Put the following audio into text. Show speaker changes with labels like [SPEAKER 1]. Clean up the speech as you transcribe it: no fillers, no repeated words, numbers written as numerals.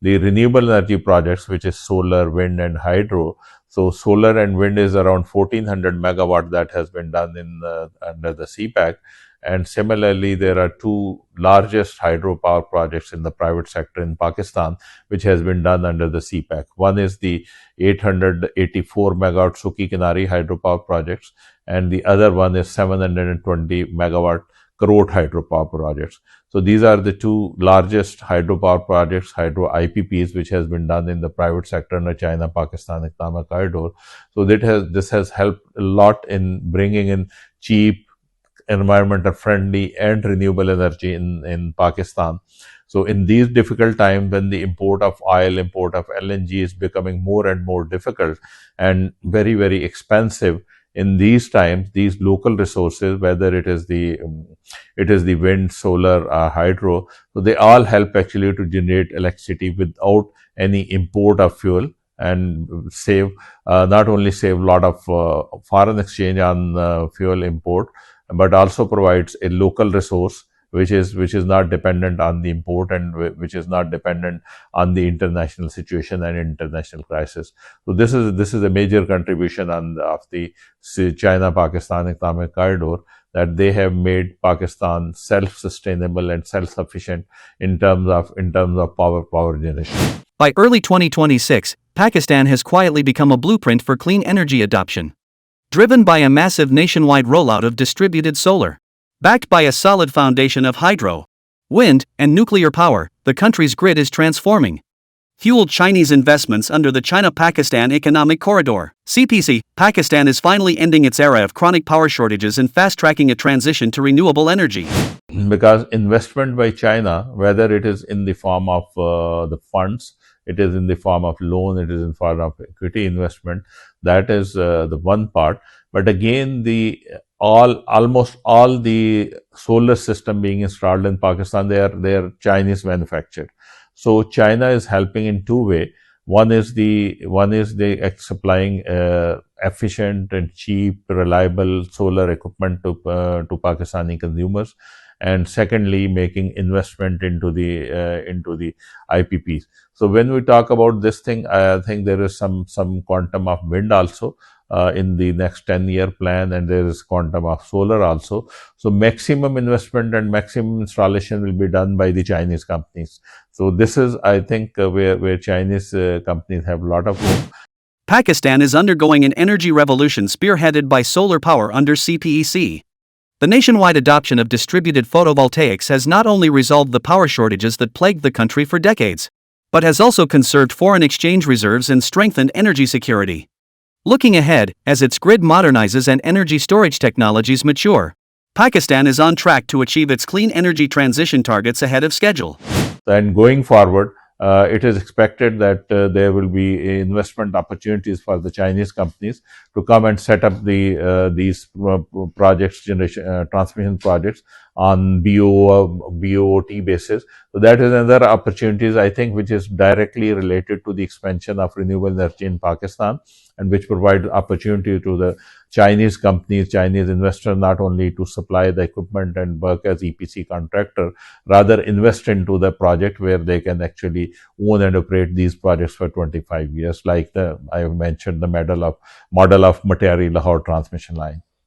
[SPEAKER 1] the renewable energy projects, which is solar, wind, and hydro. So solar and wind is around 1400 megawatt that has been done under the CPEC. And similarly, there are two largest hydropower projects in the private sector in Pakistan, which has been done under the CPEC. One is the 884 megawatt Suki Kinari hydropower projects, and the other one is 720 megawatt Karot hydropower projects. So these are the two largest hydropower projects, hydro IPPs, which has been done in the private sector in the China-Pakistan economic corridor. So this has helped a lot in bringing in cheap, environmental friendly and renewable energy in Pakistan. So in these difficult times, when the import of oil, import of LNG is becoming more and more difficult and very, very expensive, in these times, these local resources, whether it is the wind, solar, hydro, so they all help actually to generate electricity without any import of fuel, and save not only save a lot of foreign exchange on fuel import, but also provides a local resource which is not dependent on the import, and which is not dependent on the international situation and international crisis. So this is a major contribution of the China-Pakistan economic corridor, that they have made Pakistan self-sustainable and self-sufficient in terms of power generation.
[SPEAKER 2] By early 2026, Pakistan has quietly become a blueprint for clean energy adoption. Driven by a massive nationwide rollout of distributed solar, backed by a solid foundation of hydro, wind, and nuclear power, the country's grid is transforming. Fueled Chinese investments under the China-Pakistan Economic Corridor, CPEC, Pakistan is finally ending its era of chronic power shortages and fast-tracking a transition to renewable energy.
[SPEAKER 1] Because investment by China, whether it is in the form of the funds, it is in the form of loan, it is in form of equity investment, that is the one part. But again, almost all the solar system being installed in Pakistan, they are Chinese manufactured. So China is helping in two ways. One is the supplying efficient and cheap, reliable solar equipment to Pakistani consumers, and secondly, making investment into the IPPs. So when we talk about this thing, I think there is some quantum of wind also in the next 10-year plan, and there is quantum of solar also. So maximum investment and maximum installation will be done by the Chinese companies. So this is, I think, where Chinese companies have a lot of room.
[SPEAKER 2] Pakistan is undergoing an energy revolution spearheaded by solar power under CPEC. The nationwide adoption of distributed photovoltaics has not only resolved the power shortages that plagued the country for decades, but has also conserved foreign exchange reserves and strengthened energy security. Looking ahead, as its grid modernizes and energy storage technologies mature, Pakistan is on track to achieve its clean energy transition targets ahead of schedule.
[SPEAKER 1] And going forward, it is expected that there will be investment opportunities for the Chinese companies to come and set up these projects, transmission projects on BOT basis. So that is another opportunities, I think, which is directly related to the expansion of renewable energy in Pakistan, and which provide opportunity to the Chinese companies, Chinese investors, not only to supply the equipment and work as EPC contractor, rather invest into the project where they can actually own and operate these projects for 25 years, like I have mentioned the model of Matari Lahore transmission line.